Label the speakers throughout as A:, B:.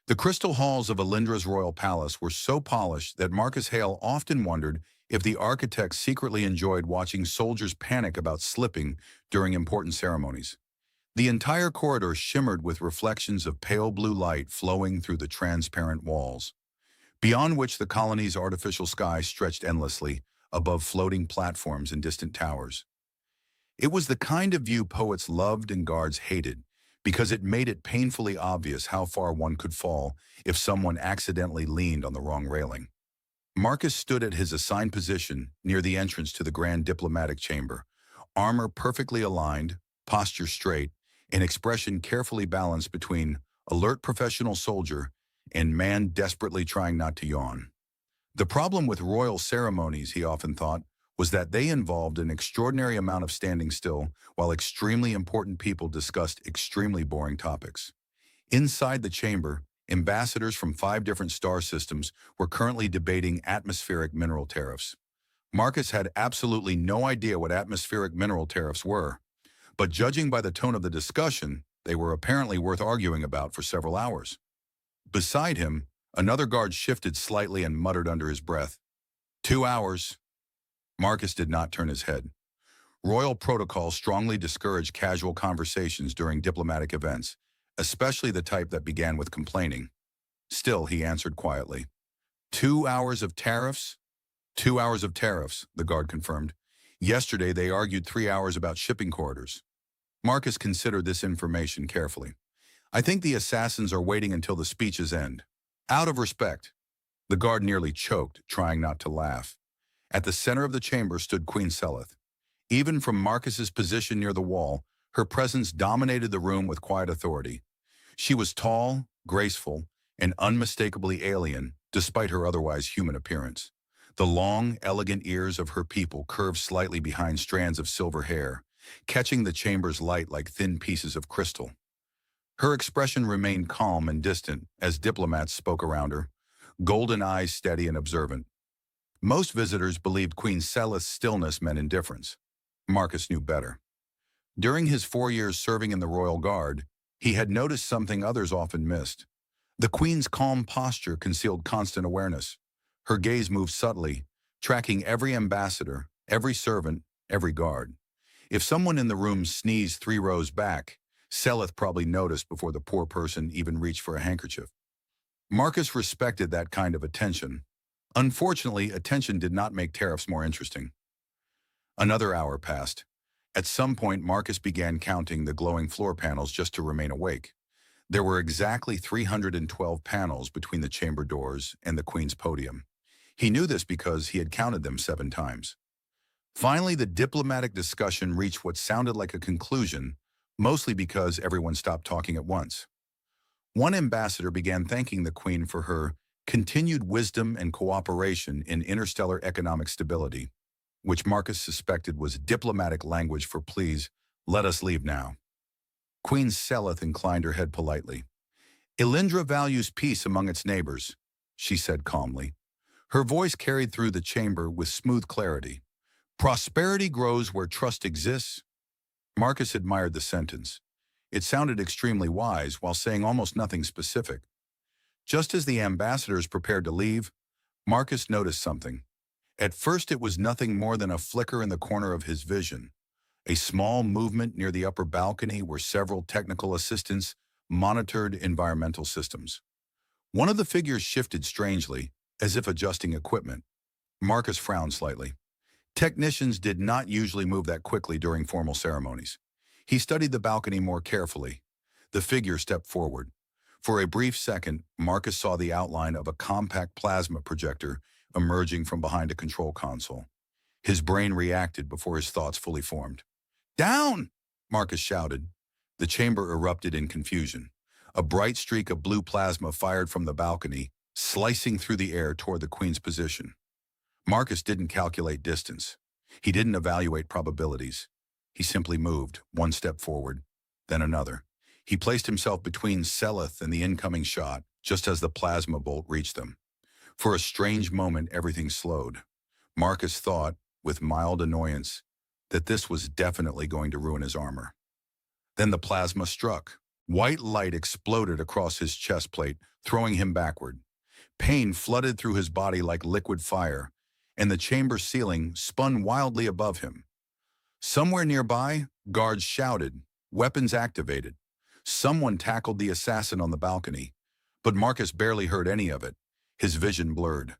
A: The crystal halls of Elyndra's royal palace were so polished that Marcus Hale often wondered if the architects secretly enjoyed watching soldiers panic about slipping during important ceremonies. The entire corridor shimmered with reflections of pale blue light flowing through the transparent walls, beyond which the colony's artificial sky stretched endlessly above floating platforms and distant towers. It was the kind of view poets loved and guards hated, because it made it painfully obvious how far one could fall if someone accidentally leaned on the wrong railing. Marcus stood at his assigned position near the entrance to the Grand Diplomatic Chamber, armor perfectly aligned, posture straight, and expression carefully balanced between alert professional soldier and man desperately trying not to yawn. The problem with royal ceremonies, he often thought, was that they involved an extraordinary amount of standing still while extremely important people discussed extremely boring topics. Inside the chamber, ambassadors from 5 different star systems were currently debating atmospheric mineral tariffs. Marcus had absolutely no idea what atmospheric mineral tariffs were, but judging by the tone of the discussion, they were apparently worth arguing about for several hours. Beside him, another guard shifted slightly and muttered under his breath, "2 hours." Marcus did not turn his head. Royal protocol strongly discouraged casual conversations during diplomatic events, especially the type that began with complaining. Still, he answered quietly. 2 hours of tariffs? 2 hours of tariffs, the guard confirmed. Yesterday, they argued 3 hours about shipping corridors. Marcus considered this information carefully. I think the assassins are waiting until the speeches end. Out of respect. The guard nearly choked, trying not to laugh. At the center of the chamber stood Queen Selith. Even from Marcus's position near the wall, her presence dominated the room with quiet authority. She was tall, graceful, and unmistakably alien, despite her otherwise human appearance. The long, elegant ears of her people curved slightly behind strands of silver hair, catching the chamber's light like thin pieces of crystal. Her expression remained calm and distant as diplomats spoke around her, golden eyes steady and observant. Most visitors believed Queen Selith's stillness meant indifference. Marcus knew better. During his 4 years serving in the Royal Guard, he had noticed something others often missed. The Queen's calm posture concealed constant awareness. Her gaze moved subtly, tracking every ambassador, every servant, every guard. If someone in the room sneezed 3 rows back, Selith probably noticed before the poor person even reached for a handkerchief. Marcus respected that kind of attention. Unfortunately, attention did not make tariffs more interesting. Another hour passed. At some point, Marcus began counting the glowing floor panels just to remain awake. There were exactly 312 panels between the chamber doors and the Queen's podium. He knew this because he had counted them 7 times. Finally, the diplomatic discussion reached what sounded like a conclusion, mostly because everyone stopped talking at once. One ambassador began thanking the Queen for her continued wisdom and cooperation in interstellar economic stability, which Marcus suspected was diplomatic language for "please, let us leave now." Queen Selith inclined her head politely. "Elyndra values peace among its neighbors," she said calmly. Her voice carried through the chamber with smooth clarity. "Prosperity grows where trust exists." Marcus admired the sentence. It sounded extremely wise while saying almost nothing specific. Just as the ambassadors prepared to leave, Marcus noticed something. At first, it was nothing more than a flicker in the corner of his vision, a small movement near the upper balcony where several technical assistants monitored environmental systems. One of the figures shifted strangely, as if adjusting equipment. Marcus frowned slightly. Technicians did not usually move that quickly during formal ceremonies. He studied the balcony more carefully. The figure stepped forward. For a brief second, Marcus saw the outline of a compact plasma projector emerging from behind a control console. His brain reacted before his thoughts fully formed. "Down!" Marcus shouted. The chamber erupted in confusion. A bright streak of blue plasma fired from the balcony, slicing through the air toward the Queen's position. Marcus didn't calculate distance. He didn't evaluate probabilities. He simply moved, one step forward, then another. He placed himself between Selith and the incoming shot, just as the plasma bolt reached them. For a strange moment, everything slowed. Marcus thought, with mild annoyance, that this was definitely going to ruin his armor. Then the plasma struck, White light exploded across his chest plate, throwing him backward. Pain flooded through his body like liquid fire, and the chamber ceiling spun wildly above him. Somewhere nearby, guards shouted, weapons activated. Someone tackled the assassin on the balcony, but Marcus barely heard any of it. His vision blurred.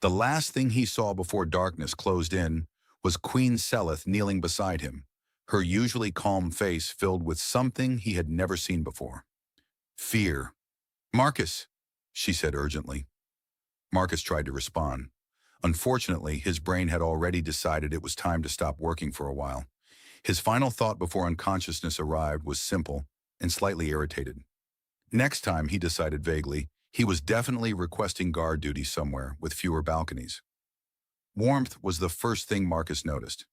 A: The last thing he saw before darkness closed in was Queen Selith kneeling beside him, her usually calm face filled with something he had never seen before. Fear. "Marcus," she said urgently. Marcus tried to respond. Unfortunately, his brain had already decided it was time to stop working for a while. His final thought before unconsciousness arrived was simple and slightly irritated. Next time, he decided vaguely, he was definitely requesting guard duty somewhere with fewer balconies. Warmth was the first thing Marcus noticed.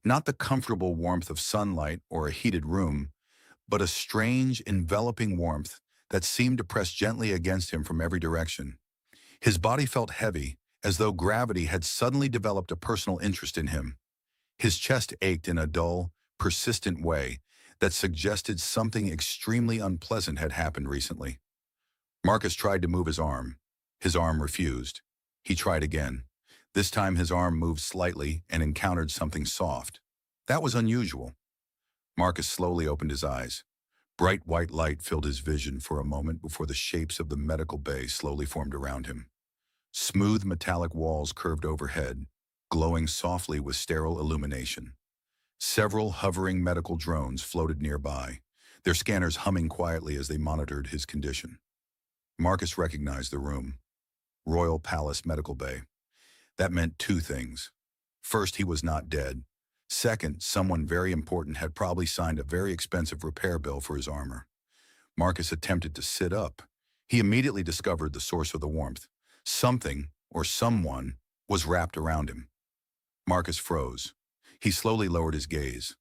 A: Not the comfortable warmth of sunlight or a heated room, but a strange, enveloping warmth that seemed to press gently against him from every direction. His body felt heavy, as though gravity had suddenly developed a personal interest in him. His chest ached in a dull, persistent way that suggested something extremely unpleasant had happened recently. Marcus tried to move his arm. His arm refused. He tried again. This time his arm moved slightly and encountered something soft. That was unusual. Marcus slowly opened his eyes. Bright white light filled his vision for a moment before the shapes of the medical bay slowly formed around him. Smooth metallic walls curved overhead, glowing softly with sterile illumination. Several hovering medical drones floated nearby, their scanners humming quietly as they monitored his condition. Marcus recognized the room. Royal Palace Medical Bay. That meant two things. First, he was not dead. Second, someone very important had probably signed a very expensive repair bill for his armor. Marcus attempted to sit up. He immediately discovered the source of the warmth. Something, or someone, was wrapped around him. Marcus froze. He slowly lowered his gaze.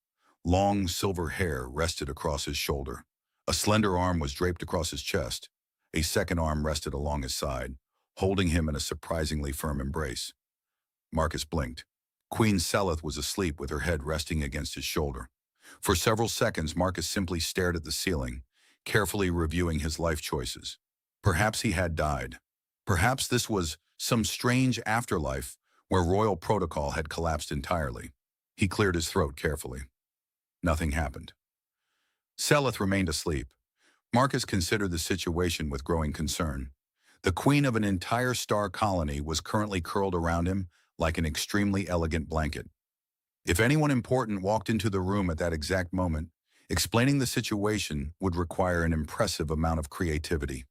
A: Long silver hair rested across his shoulder. A slender arm was draped across his chest. A second arm rested along his side, holding him in a surprisingly firm embrace. Marcus blinked. Queen Selith was asleep with her head resting against his shoulder. For several seconds, Marcus simply stared at the ceiling, carefully reviewing his life choices. Perhaps he had died. Perhaps this was some strange afterlife where royal protocol had collapsed entirely. He cleared his throat carefully. Nothing happened. Selith remained asleep. Marcus considered the situation with growing concern. The queen of an entire star colony was currently curled around him like an extremely elegant blanket. If anyone important walked into the room at that exact moment, explaining the situation would require an impressive amount of creativity.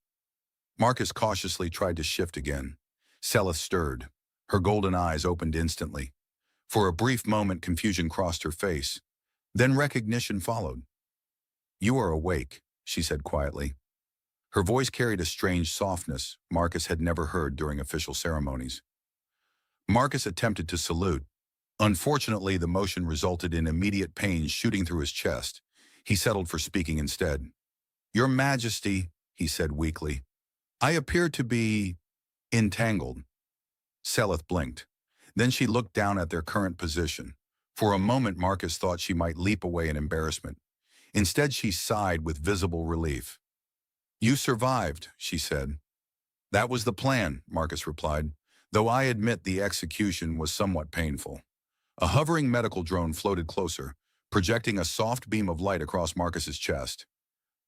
A: Marcus cautiously tried to shift again. Selith stirred. Her golden eyes opened instantly. For a brief moment, confusion crossed her face. Then recognition followed. "You are awake," she said quietly. Her voice carried a strange softness Marcus had never heard during official ceremonies. Marcus attempted to salute. Unfortunately, the motion resulted in immediate pain shooting through his chest. He settled for speaking instead. "Your Majesty," he said weakly, "I appear to be entangled." Selith blinked. Then she looked down at their current position. For a moment, Marcus thought she might leap away in embarrassment. Instead, she sighed with visible relief. "You survived," she said. "That was the plan," Marcus replied, though I admit the execution was somewhat painful. A hovering medical drone floated closer, projecting a soft beam of light across Marcus's chest.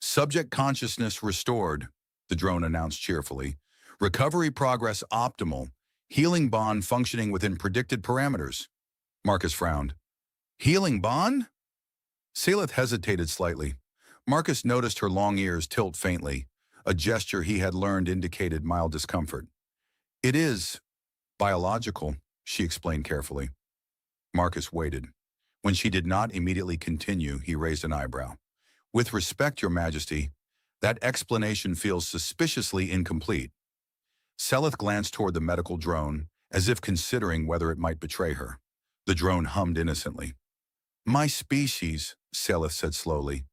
A: "Subject consciousness restored," the drone announced cheerfully. "Recovery progress optimal. Healing bond functioning within predicted parameters." Marcus frowned. "Healing bond?" Selith hesitated slightly. Marcus noticed her long ears tilt faintly, a gesture he had learned indicated mild discomfort. "It is biological," she explained carefully. Marcus waited. When she did not immediately continue, he raised an eyebrow. "With respect, Your Majesty, that explanation feels suspiciously incomplete." Selith glanced toward the medical drone, as if considering whether it might betray her. The drone hummed innocently. "My species," Selith said slowly,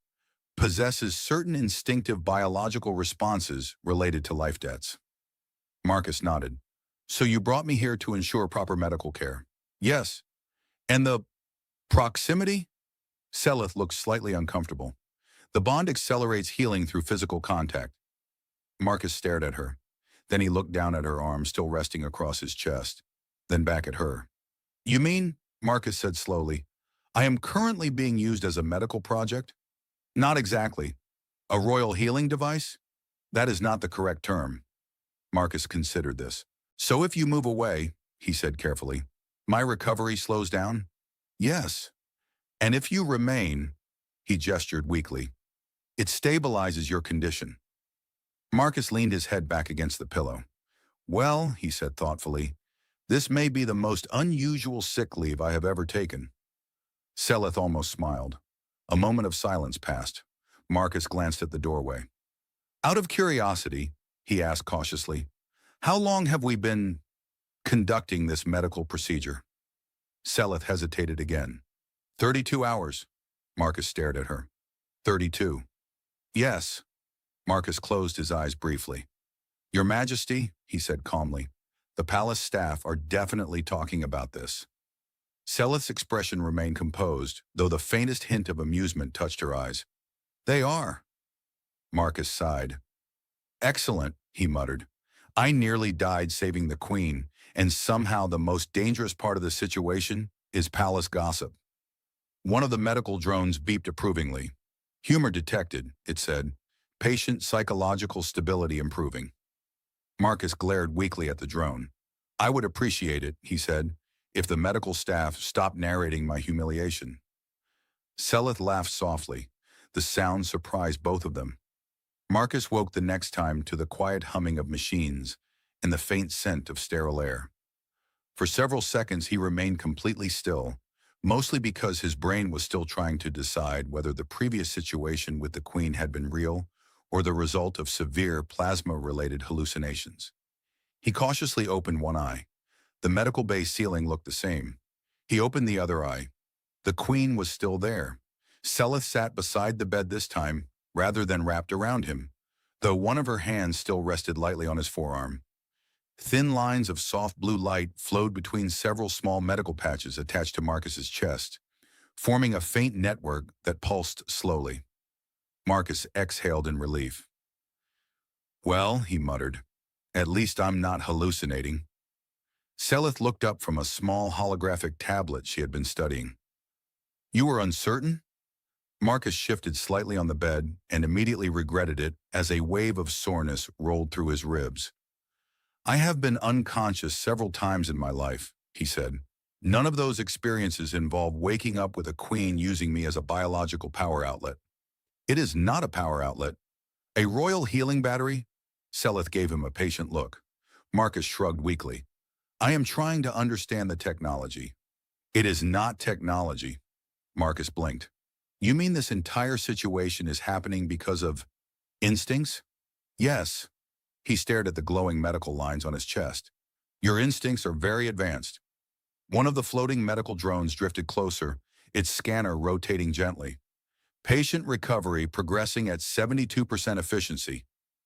A: "possesses certain instinctive biological responses related to life debts." Marcus nodded. "So you brought me here to ensure proper medical care?" "Yes." "And the proximity?" Selith looked slightly uncomfortable. The bond accelerates healing through physical contact. Marcus stared at her. Then he looked down at her arm still resting across his chest, then back at her. You mean, Marcus said slowly, I am currently being used as a medical project? Not exactly. A royal healing device? That is not the correct term. Marcus considered this. So if you move away, he said carefully, my recovery slows down? Yes. And if you remain, he gestured weakly, it stabilizes your condition. Marcus leaned his head back against the pillow. Well, he said thoughtfully, this may be the most unusual sick leave I have ever taken. Selith almost smiled. A moment of silence passed. Marcus glanced at the doorway. Out of curiosity, he asked cautiously, how long have we been conducting this medical procedure? Selith hesitated again. 32 hours. Marcus stared at her. 32. Yes. Marcus closed his eyes briefly. Your Majesty, he said calmly, the palace staff are definitely talking about this. Selith's expression remained composed, though the faintest hint of amusement touched her eyes. They are. Marcus sighed. Excellent, he muttered. I nearly died saving the Queen, and somehow the most dangerous part of the situation is palace gossip. One of the medical drones beeped approvingly. Humor detected, it said. Patient psychological stability improving. Marcus glared weakly at the drone. I would appreciate it, he said, if the medical staff stopped narrating my humiliation. Selith laughed softly. The sound surprised both of them. Marcus woke the next time to the quiet humming of machines and the faint scent of sterile air. For several seconds he remained completely still, mostly because his brain was still trying to decide whether the previous situation with the Queen had been real or the result of severe plasma-related hallucinations. He cautiously opened one eye. The medical bay ceiling looked the same. He opened the other eye. The Queen was still there. Selith sat beside the bed this time, rather than wrapped around him, though one of her hands still rested lightly on his forearm. Thin lines of soft blue light flowed between several small medical patches attached to Marcus's chest, forming a faint network that pulsed slowly. Marcus exhaled in relief. Well, he muttered, at least I'm not hallucinating. Selith looked up from a small holographic tablet she had been studying. You were uncertain? Marcus shifted slightly on the bed and immediately regretted it as a wave of soreness rolled through his ribs. I have been unconscious several times in my life, he said. None of those experiences involve waking up with a Queen using me as a biological power outlet. It is not a power outlet. A royal healing battery? Selith gave him a patient look. Marcus shrugged weakly. I am trying to understand the technology. It is not technology. Marcus blinked. You mean this entire situation is happening because of instincts? Yes. He stared at the glowing medical lines on his chest. Your instincts are very advanced. One of the floating medical drones drifted closer, its scanner rotating gently. Patient recovery progressing at 72% efficiency,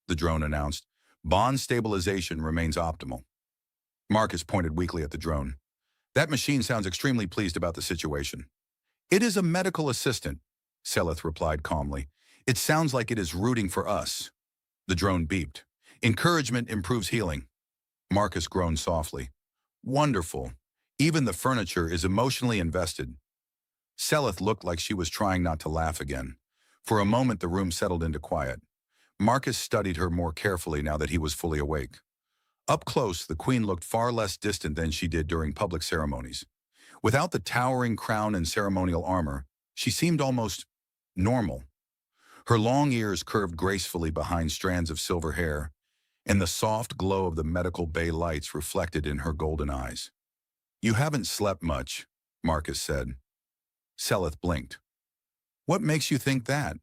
A: the drone announced. Bond stabilization remains optimal. Marcus pointed weakly at the drone. That machine sounds extremely pleased about the situation. It is a medical assistant, Selith replied calmly. It sounds like it is rooting for us. The drone beeped. Encouragement improves healing. Marcus groaned softly. Wonderful. Even the furniture is emotionally invested. Selith looked like she was trying not to laugh again. For a moment the room settled into quiet. Marcus studied her more carefully now that he was fully awake. Up close, the Queen looked far less distant than she did during public ceremonies. Without the towering crown and ceremonial armor, she seemed almost normal. Her long ears curved gracefully behind strands of silver hair, and the soft glow of the medical bay lights reflected in her golden eyes. You haven't slept much, Marcus said. Selith blinked. What makes you think that?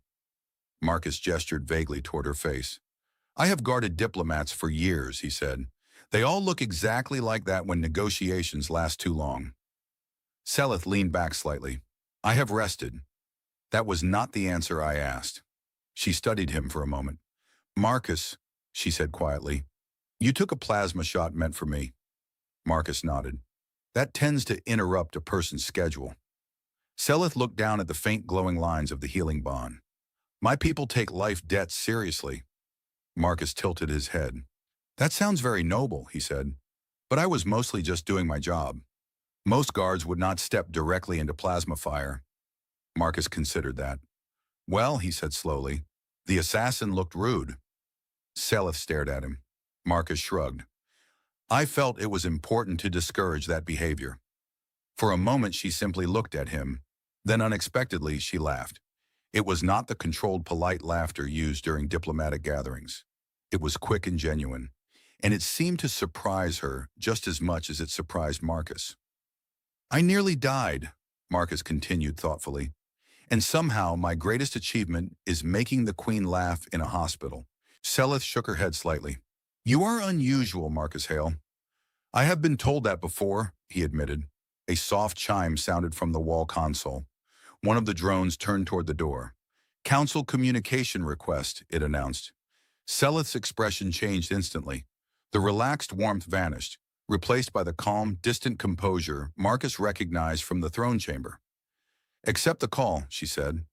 A: Marcus gestured vaguely toward her face. I have guarded diplomats for years, he said. They all look exactly like that when negotiations last too long. Selith leaned back slightly. I have rested. That was not the answer I asked. She studied him for a moment. Marcus, she said quietly, you took a plasma shot meant for me. Marcus nodded. That tends to interrupt a person's schedule. Selith looked down at the faint glowing lines of the healing bond. My people take life debts seriously. Marcus tilted his head. That sounds very noble, he said. But I was mostly just doing my job. Most guards would not step directly into plasma fire. Marcus considered that. Well, he said slowly, the assassin looked rude. Selith stared at him. Marcus shrugged. I felt it was important to discourage that behavior. For a moment she simply looked at him. Then unexpectedly she laughed. It was not the controlled polite laughter used during diplomatic gatherings. It was quick and genuine, and it seemed to surprise her just as much as it surprised Marcus. I nearly died, Marcus continued thoughtfully, and somehow my greatest achievement is making the Queen laugh in a hospital. Selith shook her head slightly. You are unusual, Marcus Hale. I have been told that before, he admitted. A soft chime sounded from the wall console. One of the drones turned toward the door. Council communication request, it announced. Selith's expression changed instantly. The relaxed warmth vanished, replaced by the calm, distant composure Marcus recognized from the throne chamber. Accept the call, she said.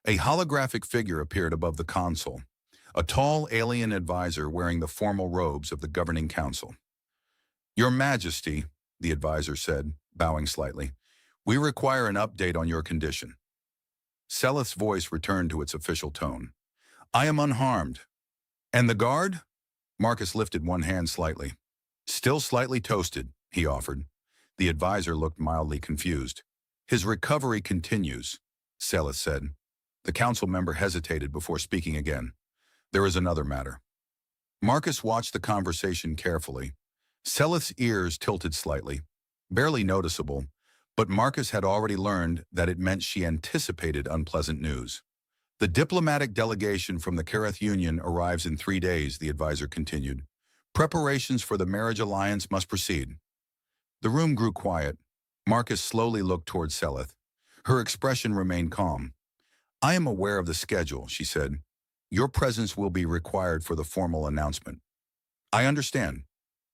A: A holographic figure appeared above the console, a tall alien advisor wearing the formal robes of the governing council. Your Majesty, the advisor said, bowing slightly, we require an update on your condition. Selith's voice returned to its official tone. I am unharmed. And the guard? Marcus lifted one hand slightly. Still slightly toasted, he offered. The advisor looked mildly confused. His recovery continues, Selith said. The council member hesitated before speaking again. There is another matter. Marcus watched the conversation carefully. Selith's ears tilted slightly, barely noticeable, but Marcus had already learned that it meant she anticipated unpleasant news. The diplomatic delegation from the Kareth Union arrives in 3 days, the advisor continued. Preparations for the marriage alliance must proceed. The room grew quiet. Marcus slowly looked toward Selith. Her expression remained calm. I am aware of the schedule, she said. Your presence will be required for the formal announcement. I understand.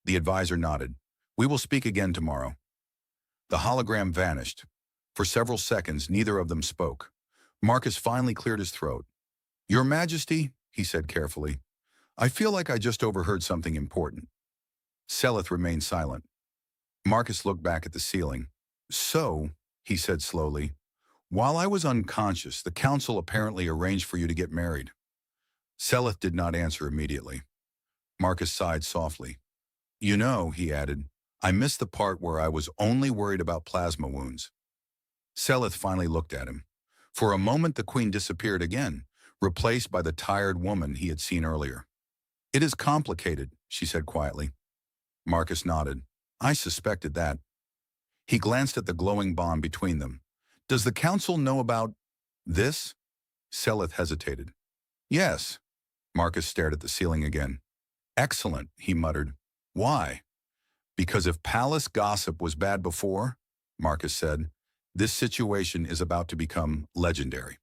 A: The advisor nodded. We will speak again tomorrow. The hologram vanished. For several seconds, neither of them spoke. Marcus finally cleared his throat. Your Majesty, he said carefully, I feel like I just overheard something important. Selith remained silent. Marcus looked back at the ceiling. So, he said slowly, while I was unconscious, the council apparently arranged for you to get married. Selith did not answer immediately. Marcus sighed softly. You know, he added, I missed the part where I was only worried about plasma wounds. Selith finally looked at him. For a moment the Queen disappeared again, replaced by the tired woman he had seen earlier. It is complicated, she said quietly. Marcus nodded. I suspected that. He glanced at the glowing bond between them. Does the council know about this? Selith hesitated. Yes. Marcus stared at the ceiling again. Excellent, he muttered. Why? Because if palace gossip was bad before, Marcus said, this situation is about to become legendary.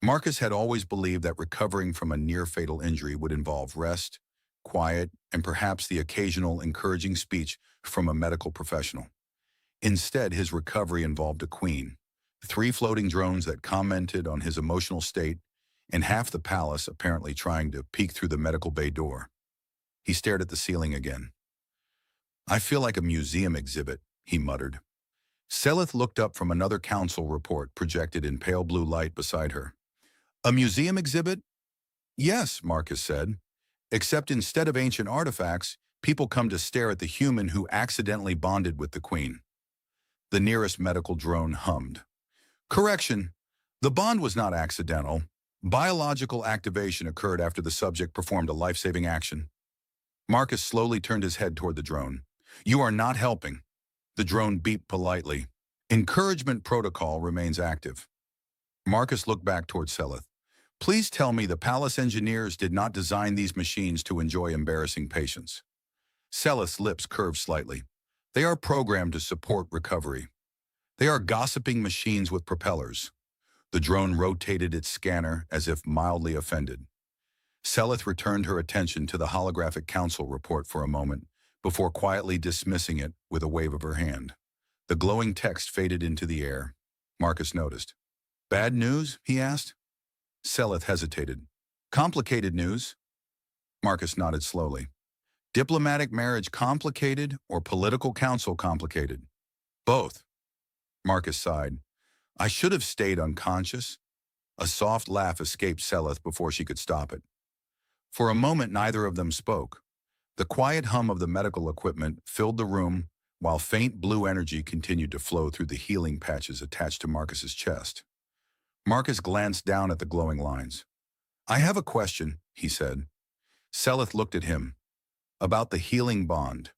A: Marcus had always believed that recovering from a near-fatal injury would involve rest, quiet, and perhaps the occasional encouraging speech from a medical professional. Instead, his recovery involved a queen, 3 floating drones that commented on his emotional state, and half the palace apparently trying to peek through the medical bay door. He stared at the ceiling again. I feel like a museum exhibit, he muttered. Selith looked up from another council report projected in pale blue light beside her. A museum exhibit? Yes, Marcus said. Except instead of ancient artifacts, people come to stare at the human who accidentally bonded with the Queen. The nearest medical drone hummed. Correction, the bond was not accidental. Biological activation occurred after the subject performed a life-saving action. Marcus slowly turned his head toward the drone. You are not helping. The drone beeped politely. Encouragement protocol remains active. Marcus looked back toward Selith. Please tell me the palace engineers did not design these machines to enjoy embarrassing patients. Selith's lips curved slightly. They are programmed to support recovery. They are gossiping machines with propellers. The drone rotated its scanner as if mildly offended. Selith returned her attention to the holographic council report for a moment, before quietly dismissing it with a wave of her hand. The glowing text faded into the air. Marcus noticed. Bad news? He asked. Selith hesitated. Complicated news? Marcus nodded slowly. Diplomatic marriage complicated or political counsel complicated? Both. Marcus sighed. I should have stayed unconscious. A soft laugh escaped Selith before she could stop it. For a moment, neither of them spoke. The quiet hum of the medical equipment filled the room, while faint blue energy continued to flow through the healing patches attached to Marcus's chest. Marcus glanced down at the glowing lines. I have a question, he said. Selith looked at him. About the healing bond.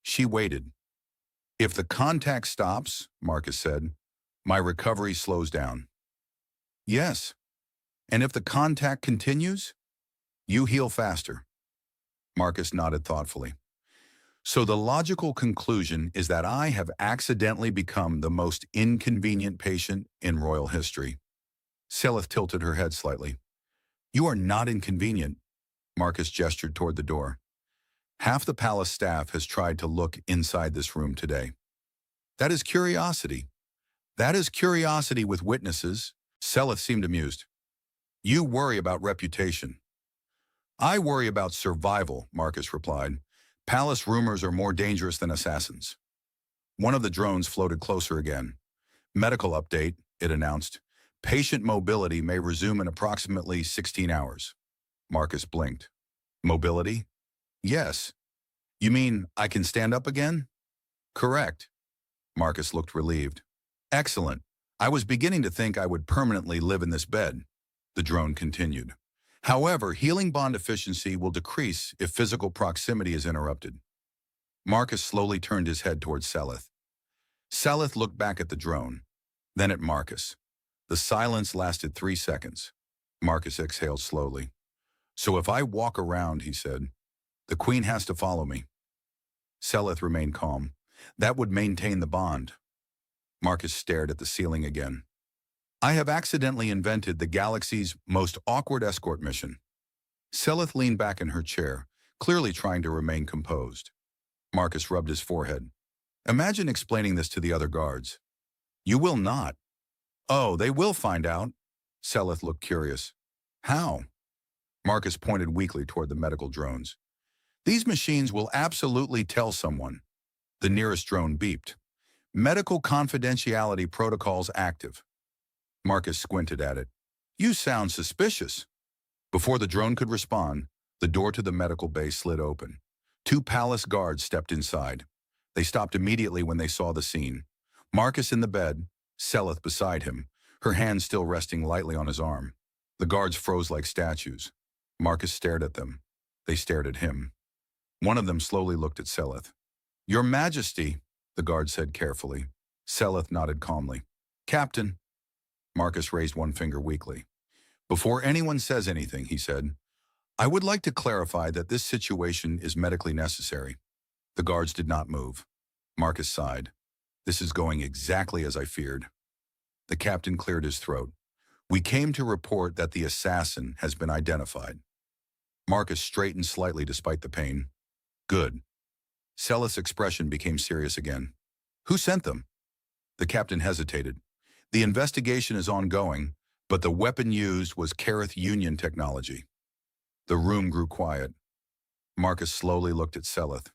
A: She waited. If the contact stops, Marcus said, my recovery slows down. Yes. And if the contact continues, you heal faster. Marcus nodded thoughtfully. So the logical conclusion is that I have accidentally become the most inconvenient patient in royal history. Selith tilted her head slightly. You are not inconvenient. Marcus gestured toward the door. Half the palace staff has tried to look inside this room today. That is curiosity. That is curiosity with witnesses. Selith seemed amused. You worry about reputation. I worry about survival, Marcus replied. Palace rumors are more dangerous than assassins. One of the drones floated closer again. Medical update, it announced. Patient mobility may resume in approximately 16 hours. Marcus blinked. Mobility? Yes. You mean I can stand up again? Correct. Marcus looked relieved. Excellent. I was beginning to think I would permanently live in this bed. The drone continued. However, healing bond efficiency will decrease if physical proximity is interrupted. Marcus slowly turned his head towards Selith. Selith looked back at the drone, then at Marcus. The silence lasted 3 seconds. Marcus exhaled slowly. So if I walk around, he said, the Queen has to follow me. Selith remained calm. That would maintain the bond. Marcus stared at the ceiling again. I have accidentally invented the galaxy's most awkward escort mission. Selith leaned back in her chair, clearly trying to remain composed. Marcus rubbed his forehead. Imagine explaining this to the other guards. You will not. Oh, they will find out. Selith looked curious. How? Marcus pointed weakly toward the medical drones. These machines will absolutely tell someone. The nearest drone beeped. Medical confidentiality protocols active. Marcus squinted at it. You sound suspicious. Before the drone could respond, the door to the medical bay slid open. 2 palace guards stepped inside. They stopped immediately when they saw the scene. Marcus in the bed, Selith beside him, her hand still resting lightly on his arm. The guards froze like statues. Marcus stared at them. They stared at him. One of them slowly looked at Selith. Your Majesty, the guard said carefully. Selith nodded calmly. Captain. Marcus raised one finger weakly. Before anyone says anything, he said, I would like to clarify that this situation is medically necessary. The guards did not move. Marcus sighed. This is going exactly as I feared. The captain cleared his throat. We came to report that the assassin has been identified. Marcus straightened slightly despite the pain. Good. Selith's expression became serious again. Who sent them? The captain hesitated. The investigation is ongoing, but the weapon used was Kerith Union technology. The room grew quiet. Marcus slowly looked at Selith.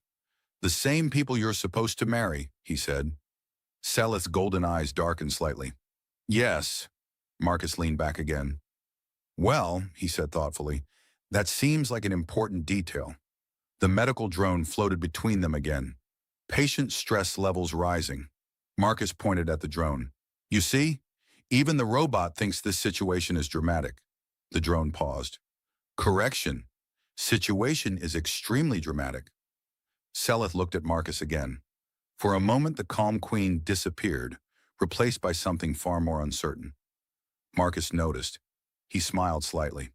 A: The same people you're supposed to marry, he said. Selith's golden eyes darkened slightly. Yes. Marcus leaned back again. Well, he said thoughtfully, that seems like an important detail. The medical drone floated between them again. Patient stress levels rising. Marcus pointed at the drone. You see? Even the robot thinks this situation is dramatic. The drone paused. Correction. Situation is extremely dramatic. Selith looked at Marcus again. For a moment, the calm queen disappeared, replaced by something far more uncertain. Marcus noticed. He smiled slightly.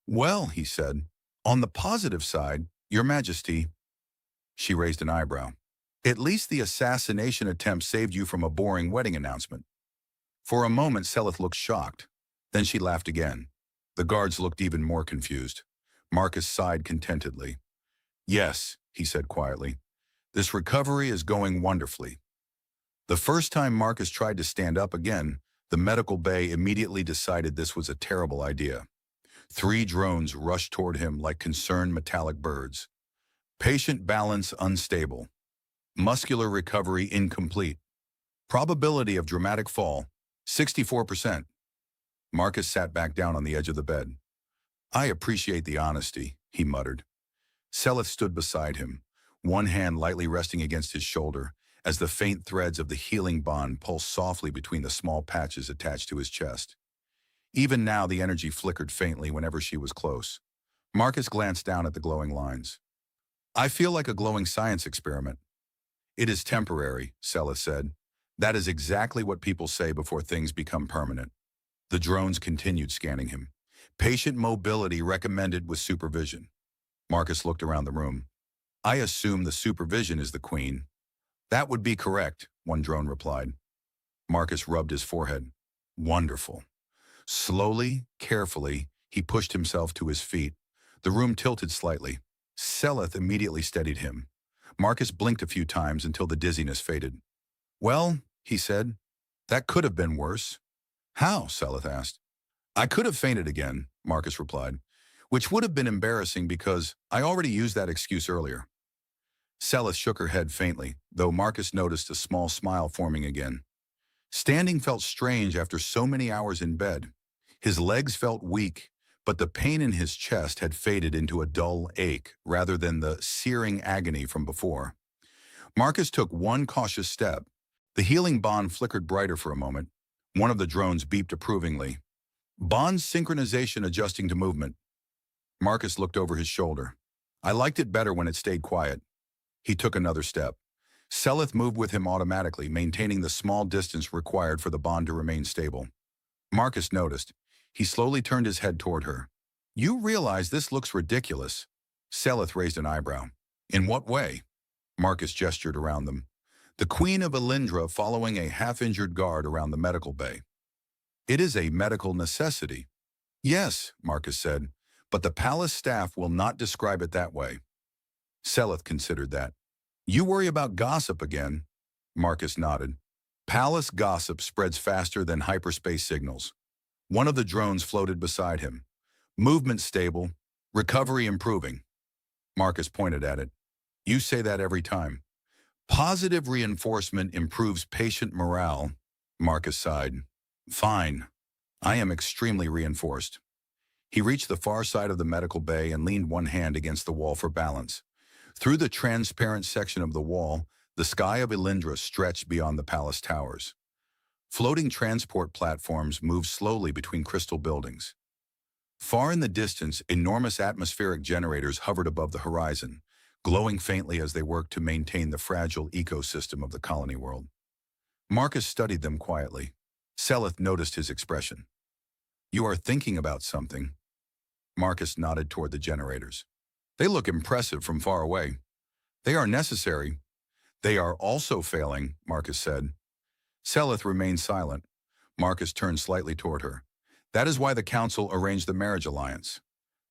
A: Well, he said, on the positive side, Your Majesty. She raised an eyebrow. At least the assassination attempt saved you from a boring wedding announcement. For a moment, Selith looked shocked. Then she laughed again. The guards looked even more confused. Marcus sighed contentedly. Yes, he said quietly. This recovery is going wonderfully. The first time Marcus tried to stand up again, The medical bay immediately decided this was a terrible idea. 3 drones rushed toward him like concerned metallic birds. Patient balance unstable. Muscular recovery incomplete. Probability of dramatic fall, 64%. Marcus sat back down on the edge of the bed. I appreciate the honesty, he muttered. Selith stood beside him, one hand lightly resting against his shoulder, as the faint threads of the healing bond pulsed softly between the small patches attached to his chest. Even now the energy flickered faintly whenever she was close. Marcus glanced down at the glowing lines. I feel like a glowing science experiment. It is temporary, Selith said. That is exactly what people say before things become permanent. The drones continued scanning him. Patient mobility recommended with supervision. Marcus looked around the room. I assume the supervision is the Queen. That would be correct, one drone replied. Marcus rubbed his forehead. Wonderful. Slowly, carefully, he pushed himself to his feet. The room tilted slightly. Selith immediately steadied him. Marcus blinked a few times until the dizziness faded. Well, he said, that could have been worse. How? Selith asked. I could have fainted again, Marcus replied, which would have been embarrassing because I already used that excuse earlier. Selith shook her head faintly, though Marcus noticed a small smile forming again. Standing felt strange after so many hours in bed. His legs felt weak, but the pain in his chest had faded into a dull ache rather than the searing agony from before. Marcus took one cautious step. The healing bond flickered brighter for a moment. One of the drones beeped approvingly. Bond synchronization adjusting to movement. Marcus looked over his shoulder. I liked it better when it stayed quiet. He took another step. Selith moved with him automatically, maintaining the small distance required for the bond to remain stable. Marcus noticed. He slowly turned his head toward her. You realize this looks ridiculous. Selith raised an eyebrow. In what way? Marcus gestured around them. The Queen of Elyndra following a half-injured guard around the medical bay. It is a medical necessity. Yes, Marcus said, but the palace staff will not describe it that way. Selith considered that. You worry about gossip again? Marcus nodded. Palace gossip spreads faster than hyperspace signals. One of the drones floated beside him. Movement stable, recovery improving. Marcus pointed at it. You say that every time. Positive reinforcement improves patient morale, Marcus sighed. Fine. I am extremely reinforced. He reached the far side of the medical bay and leaned one hand against the wall for balance. Through the transparent section of the wall, the sky of Elyndra stretched beyond the palace towers. Floating transport platforms moved slowly between crystal buildings. Far in the distance, enormous atmospheric generators hovered above the horizon, glowing faintly as they worked to maintain the fragile ecosystem of the colony world. Marcus studied them quietly. Selith noticed his expression. You are thinking about something. Marcus nodded toward the generators. They look impressive from far away. They are necessary. They are also failing, Marcus said. Selith remained silent. Marcus turned slightly toward her. That is why the council arranged the marriage alliance.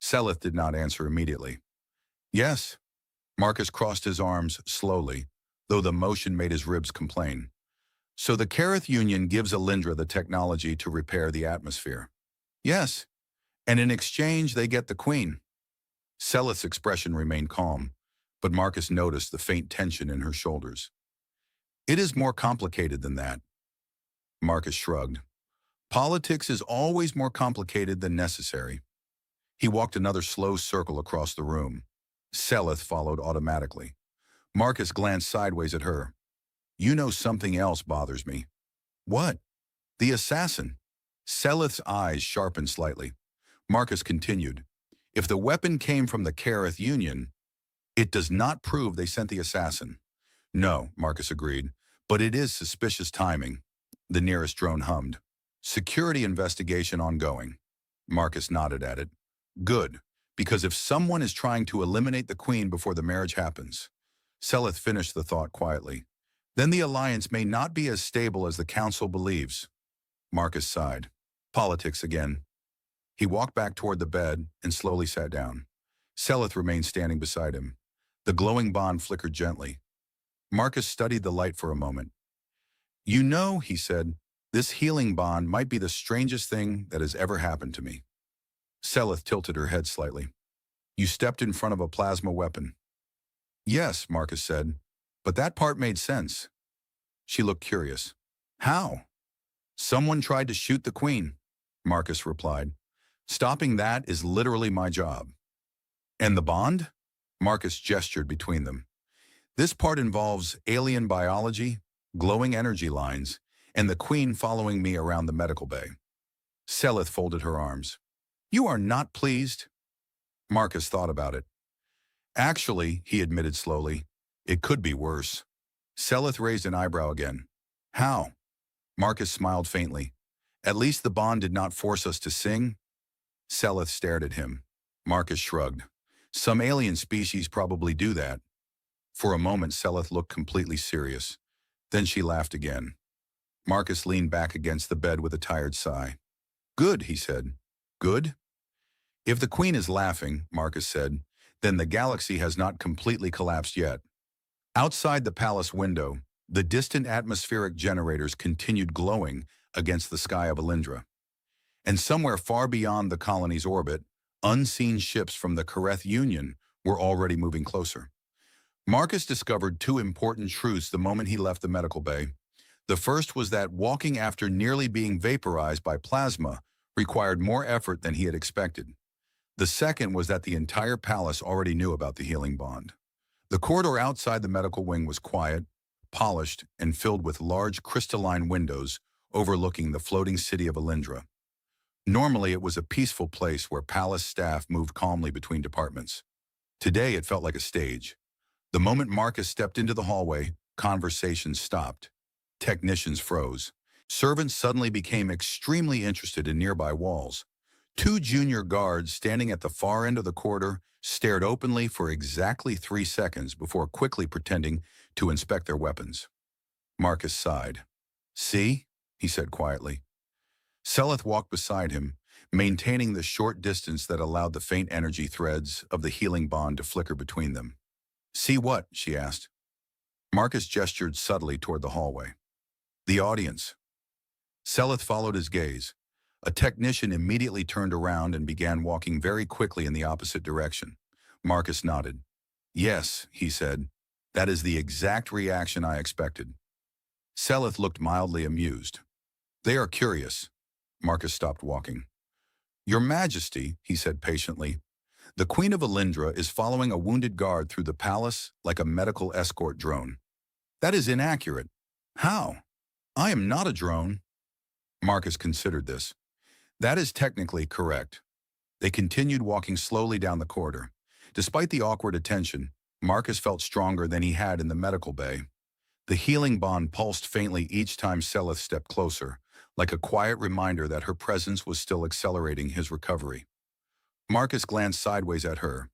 A: Selith did not answer immediately. Yes. Marcus crossed his arms slowly, though the motion made his ribs complain. So the Kerith Union gives Elyndra the technology to repair the atmosphere. Yes. And in exchange, they get the Queen. Selith's expression remained calm, but Marcus noticed the faint tension in her shoulders. It is more complicated than that. Marcus shrugged. Politics is always more complicated than necessary. He walked another slow circle across the room. Selith followed automatically. Marcus glanced sideways at her. You know something else bothers me. What? The assassin. Selith's eyes sharpened slightly. Marcus continued. If the weapon came from the Kerith Union, it does not prove they sent the assassin. No, Marcus agreed, but it is suspicious timing. The nearest drone hummed. Security investigation ongoing. Marcus nodded at it. Good, because if someone is trying to eliminate the Queen before the marriage happens. Selith finished the thought quietly. Then the alliance may not be as stable as the council believes. Marcus sighed. Politics again. He walked back toward the bed and slowly sat down. Selith remained standing beside him. The glowing bond flickered gently. Marcus studied the light for a moment. You know, he said, This healing bond might be the strangest thing that has ever happened to me. Selith tilted her head slightly. You stepped in front of a plasma weapon. Yes, Marcus said, but that part made sense. She looked curious. How? Someone tried to shoot the queen, Marcus replied. Stopping that is literally my job. And the bond? Marcus gestured between them. This part involves alien biology, glowing energy lines, and the queen following me around the medical bay. Selith folded her arms. You are not pleased? Marcus thought about it. Actually, he admitted slowly, it could be worse. Selith raised an eyebrow again. How? Marcus smiled faintly. At least the bond did not force us to sing. Selith stared at him. Marcus shrugged. Some alien species probably do that. For a moment, Selith looked completely serious. Then she laughed again. Marcus leaned back against the bed with a tired sigh. Good, he said. Good? If the queen is laughing, Marcus said, then the galaxy has not completely collapsed yet. Outside the palace window, the distant atmospheric generators continued glowing against the sky of Elyndra. And somewhere far beyond the colony's orbit, unseen ships from the Kareth Union were already moving closer. Marcus discovered two important truths the moment he left the medical bay. The first was that walking after nearly being vaporized by plasma required more effort than he had expected. The second was that the entire palace already knew about the healing bond. The corridor outside the medical wing was quiet, polished, and filled with large crystalline windows overlooking the floating city of Elyndra. Normally, it was a peaceful place where palace staff moved calmly between departments. Today, it felt like a stage. The moment Marcus stepped into the hallway, conversations stopped. Technicians froze. Servants suddenly became extremely interested in nearby walls. Two junior guards standing at the far end of the corridor stared openly for exactly 3 seconds before quickly pretending to inspect their weapons. Marcus sighed. See? He said quietly. Selith walked beside him, maintaining the short distance that allowed the faint energy threads of the healing bond to flicker between them. See what? She asked. Marcus gestured subtly toward the hallway. The audience. Selith followed his gaze. A technician immediately turned around and began walking very quickly in the opposite direction. Marcus nodded. Yes, he said. That is the exact reaction I expected. Selith looked mildly amused. They are curious. Marcus stopped walking. Your Majesty, he said patiently, the Queen of Elyndra is following a wounded guard through the palace like a medical escort drone. That is inaccurate. How? I am not a drone. Marcus considered this. That is technically correct. They continued walking slowly down the corridor. Despite the awkward attention, Marcus felt stronger than he had in the medical bay. The healing bond pulsed faintly each time Selith stepped closer, like a quiet reminder that her presence was still accelerating his recovery. Marcus glanced sideways at her.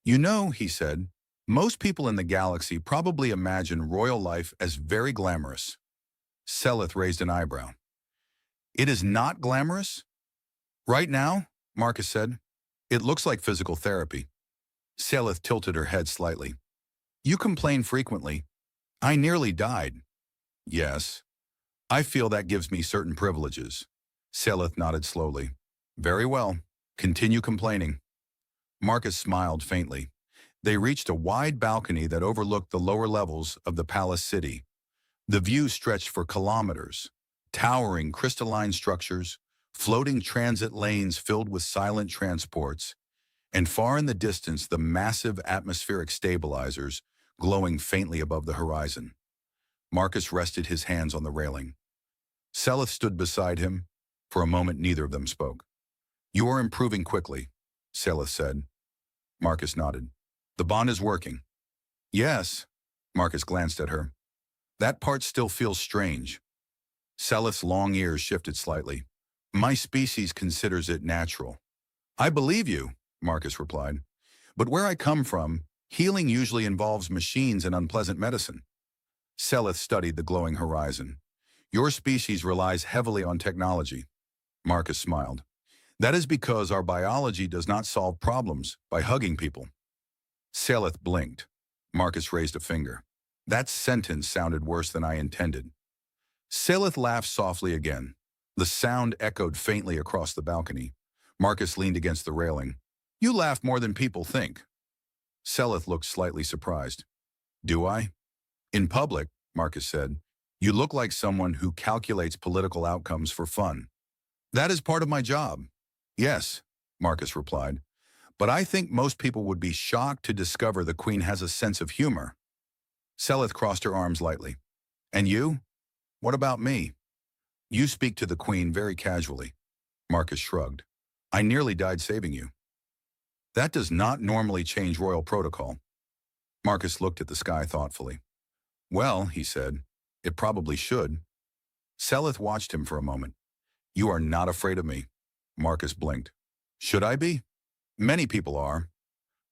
A: You know, he said, most people in the galaxy probably imagine royal life as very glamorous. Selith raised an eyebrow. It is not glamorous? Right now, Marcus said, it looks like physical therapy. Selith tilted her head slightly. You complain frequently. I nearly died. Yes. I feel that gives me certain privileges. Selith nodded slowly. Very well. Continue complaining. Marcus smiled faintly. They reached a wide balcony that overlooked the lower levels of the palace city. The view stretched for kilometers. Towering crystalline structures, floating transit lanes filled with silent transports, and far in the distance the massive atmospheric stabilizers glowing faintly above the horizon. Marcus rested his hands on the railing. Selith stood beside him. For a moment, neither of them spoke. You are improving quickly, Selith said. Marcus nodded. The bond is working. Yes, Marcus glanced at her. That part still feels strange. Selith's long ears shifted slightly. My species considers it natural. I believe you, Marcus replied. But where I come from, healing usually involves machines and unpleasant medicine. Selith studied the glowing horizon. Your species relies heavily on technology. Marcus smiled. That is because our biology does not solve problems by hugging people. Selith blinked. Marcus raised a finger. That sentence sounded worse than I intended. Selith laughed softly again. The sound echoed faintly across the balcony. Marcus leaned against the railing. You laugh more than people think. Selith looked slightly surprised. Do I? In public, Marcus said, you look like someone who calculates political outcomes for fun. That is part of my job. Yes, Marcus replied, but I think most people would be shocked to discover the Queen has a sense of humor. Selith crossed her arms lightly. And you? What about me? You speak to the Queen very casually. Marcus shrugged. I nearly died saving you. That does not normally change royal protocol. Marcus looked at the sky thoughtfully. Well, he said, it probably should. Selith watched him for a moment. You are not afraid of me. Marcus blinked. Should I be? Many people are.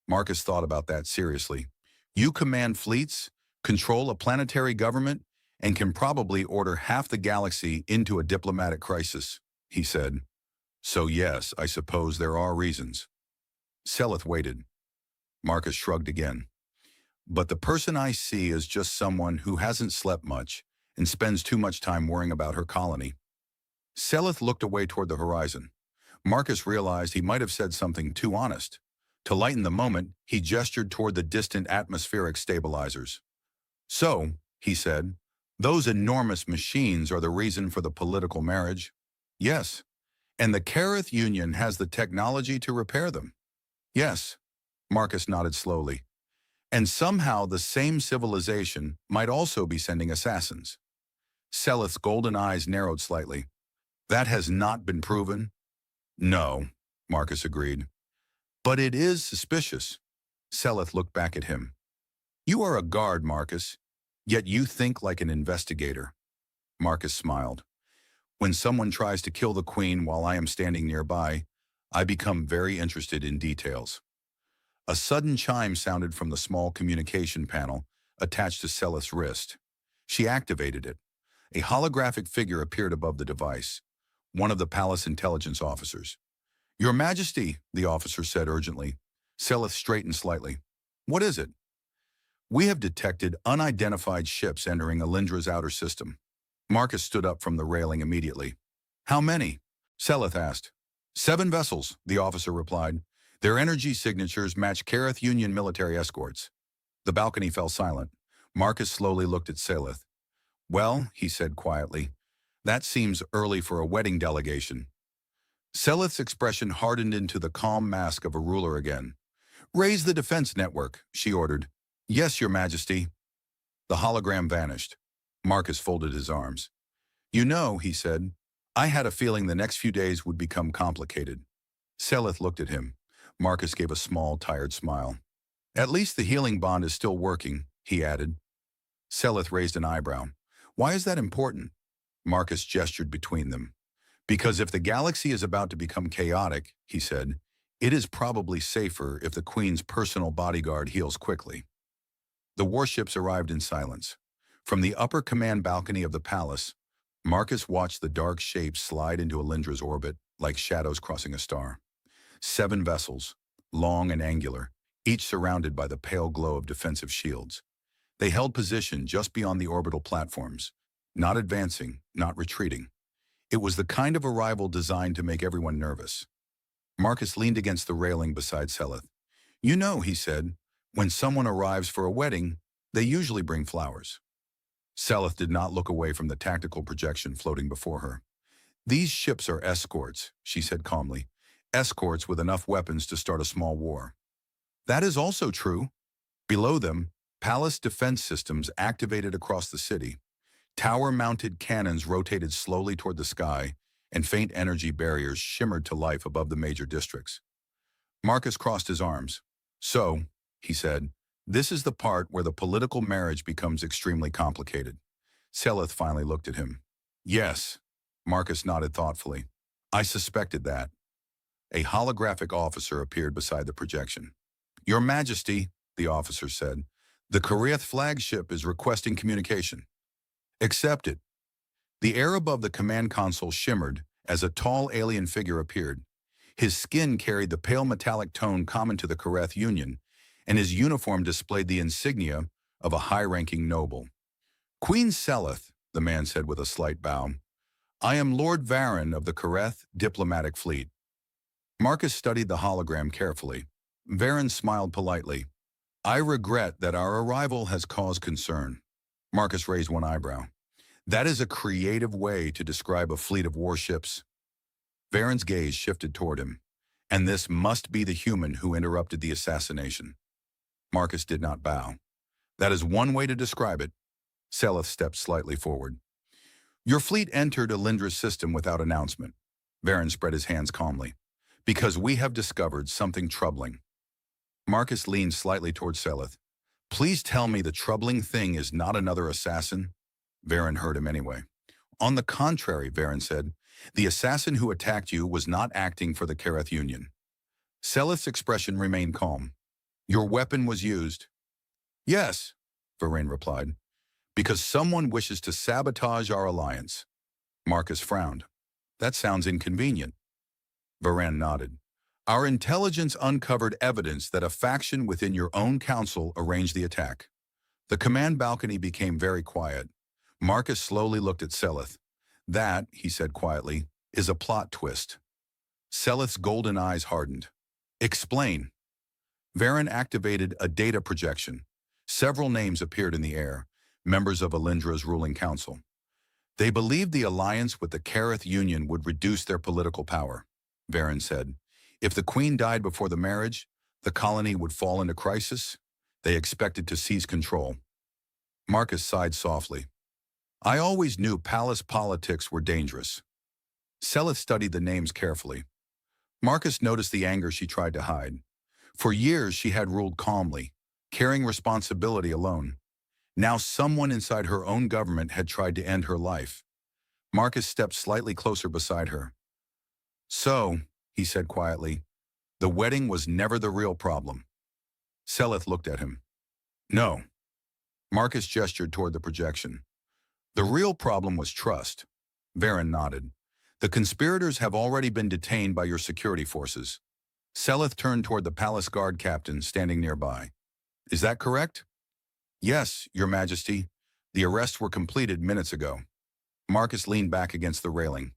A: Marcus thought about that seriously. You command fleets, control a planetary government, and can probably order half the galaxy into a diplomatic crisis, he said. So yes, I suppose there are reasons. Selith waited. Marcus shrugged again. But the person I see is just someone who hasn't slept much and spends too much time worrying about her colony. Selith looked away toward the horizon. Marcus realized he might have said something too honest. To lighten the moment, he gestured toward the distant atmospheric stabilizers. So, he said, those enormous machines are the reason for the political marriage? Yes. And the Selith Union has the technology to repair them? Yes. Marcus nodded slowly. And somehow the same civilization might also be sending assassins. Selith's golden eyes narrowed slightly. That has not been proven? No, Marcus agreed. But it is suspicious. Selith looked back at him. You are a guard, Marcus, yet you think like an investigator. Marcus smiled. When someone tries to kill the Queen while I am standing nearby, I become very interested in details. A sudden chime sounded from the small communication panel attached to Selith's wrist. She activated it. A holographic figure appeared above the device, one of the palace intelligence officers. Your Majesty, the officer said urgently. Selith straightened slightly. What is it? We have detected unidentified ships entering Elyndra's outer system. Marcus stood up from the railing immediately. How many? Selith asked. 7 vessels, the officer replied. Their energy signatures match Selith Union military escorts. The balcony fell silent. Marcus slowly looked at Selith. Well, he said quietly, that seems early for a wedding delegation. Selith's expression hardened into the calm mask of a ruler again. Raise the defense network, she ordered. Yes, Your Majesty. The hologram vanished. Marcus folded his arms. You know, he said, I had a feeling the next few days would become complicated. Selith looked at him. Marcus gave a small, tired smile. At least the healing bond is still working, he added. Selith raised an eyebrow. Why is that important? Marcus gestured between them. Because if the galaxy is about to become chaotic, he said, it is probably safer if the Queen's personal bodyguard heals quickly. The warships arrived in silence. From the upper command balcony of the palace, Marcus watched the dark shapes slide into Elyndra's orbit like shadows crossing a star. 7 vessels, long and angular, each surrounded by the pale glow of defensive shields. They held position just beyond the orbital platforms, not advancing, not retreating. It was the kind of arrival designed to make everyone nervous. Marcus leaned against the railing beside Selith. You know, he said, when someone arrives for a wedding, they usually bring flowers. Selith did not look away from the tactical projection floating before her. These ships are escorts, she said calmly. Escorts with enough weapons to start a small war. That is also true. Below them, palace defense systems activated across the city. Tower-mounted cannons rotated slowly toward the sky, and faint energy barriers shimmered to life above the major districts. Marcus crossed his arms. So, he said, this is the part where the political marriage becomes extremely complicated. Selith finally looked at him. Yes, Marcus nodded thoughtfully. I suspected that. A holographic officer appeared beside the projection. Your Majesty, the officer said, the Selith flagship is requesting communication. Accept it. The air above the command console shimmered as a tall alien figure appeared. His skin carried the pale metallic tone common to the Selith Union, and his uniform displayed the insignia of a high-ranking noble. Queen Selith, the man said with a slight bow. I am Lord Varon of the Kareth diplomatic fleet. Marcus studied the hologram carefully. Varon smiled politely. I regret that our arrival has caused concern. Marcus raised one eyebrow. That is a creative way to describe a fleet of warships. Varon's gaze shifted toward him. And this must be the human who interrupted the assassination. Marcus did not bow. That is one way to describe it. Selith stepped slightly forward. Your fleet entered Elyndra's system without announcement. Varon spread his hands calmly. Because we have discovered something troubling. Marcus leaned slightly toward Selith. Please tell me the troubling thing is not another assassin? Varon heard him anyway. On the contrary, Varon said, the assassin who attacked you was not acting for the Kareth Union. Selith's expression remained calm. Your weapon was used. Yes, Varon replied, because someone wishes to sabotage our alliance. Marcus frowned. That sounds inconvenient. Varon nodded. Our intelligence uncovered evidence that a faction within your own council arranged the attack. The command balcony became very quiet. Marcus slowly looked at Selith. That, he said quietly, is a plot twist. Selith's golden eyes hardened. Explain. Varon activated a data projection. Several names appeared in the air, members of Elyndra's ruling council. They believed the alliance with the Kareth Union would reduce their political power, Varon said. If the queen died before the marriage, the colony would fall into crisis. They expected to seize control. Marcus sighed softly. I always knew palace politics were dangerous. Selith studied the names carefully. Marcus noticed the anger she tried to hide. For years she had ruled calmly, carrying responsibility alone. Now someone inside her own government had tried to end her life. Marcus stepped slightly closer beside her. So, he said quietly, the wedding was never the real problem. Selith looked at him. No. Marcus gestured toward the projection. The real problem was trust. Varon nodded. The conspirators have already been detained by your security forces. Selith turned toward the palace guard captain standing nearby. Is that correct? Yes, Your Majesty. The arrests were completed minutes ago. Marcus leaned back against the railing.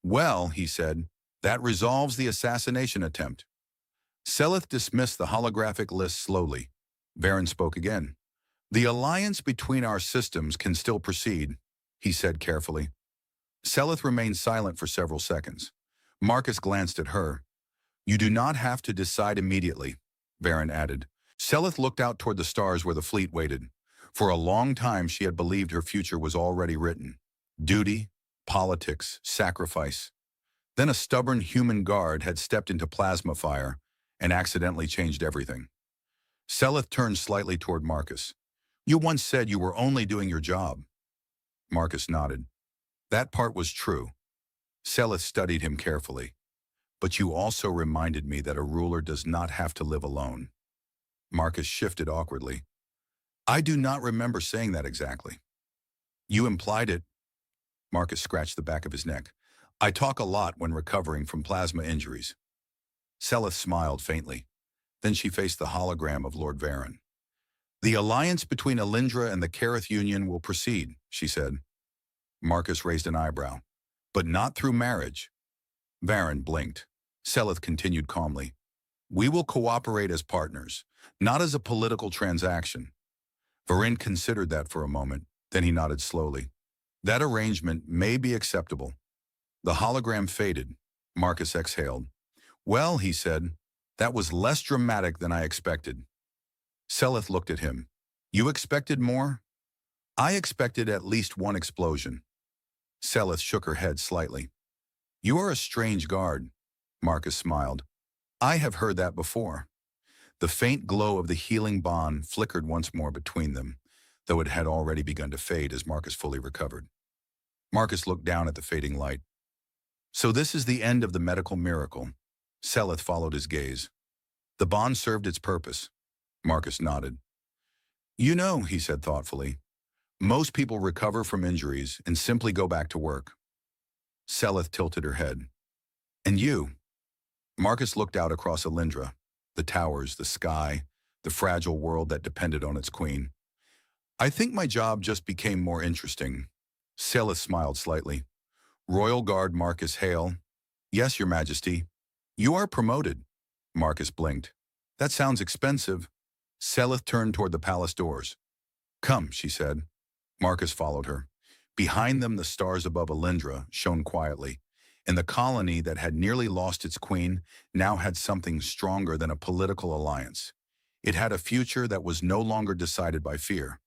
A: Well, he said, that resolves the assassination attempt. Selith dismissed the holographic list slowly. Varon spoke again. The alliance between our systems can still proceed, he said carefully. Selith remained silent for several seconds. Marcus glanced at her. You do not have to decide immediately, Varon added. Selith looked out toward the stars where the fleet waited. For a long time she had believed her future was already written. Duty, politics, sacrifice. Then a stubborn human guard had stepped into plasma fire and accidentally changed everything. Selith turned slightly toward Marcus. You once said you were only doing your job. Marcus nodded. That part was true. Selith studied him carefully. But you also reminded me that a ruler does not have to live alone. Marcus shifted awkwardly. I do not remember saying that exactly. You implied it. Marcus scratched the back of his neck. I talk a lot when recovering from plasma injuries. Selith smiled faintly. Then she faced the hologram of Lord Varon. The alliance between Elyndra and the Kareth Union will proceed, she said. Marcus raised an eyebrow. But not through marriage. Varon blinked. Selith continued calmly. We will cooperate as partners, not as a political transaction. Varon considered that for a moment, then he nodded slowly. That arrangement may be acceptable. The hologram faded. Marcus exhaled. Well, he said, that was less dramatic than I expected. Selith looked at him. You expected more? I expected at least one explosion. Selith shook her head slightly. You are a strange guard, Marcus smiled. I have heard that before. The faint glow of the healing bond flickered once more between them, though it had already begun to fade as Marcus fully recovered. Marcus looked down at the fading light. So this is the end of the medical miracle. Selith followed his gaze. The bond served its purpose. Marcus nodded. You know, he said thoughtfully, most people recover from injuries and simply go back to work. Selith tilted her head. And you? Marcus looked out across Elyndra, the towers, the sky, the fragile world that depended on its queen. I think my job just became more interesting. Selith smiled slightly. Royal Guard Marcus Hale. Yes, Your Majesty. You are promoted. Marcus blinked. That sounds expensive. Selith turned toward the palace doors. Come, she said. Marcus followed her. Behind them, the stars above Elyndra shone quietly, and the colony that had nearly lost its queen now had something stronger than a political alliance. It had a future that was no longer decided by fear.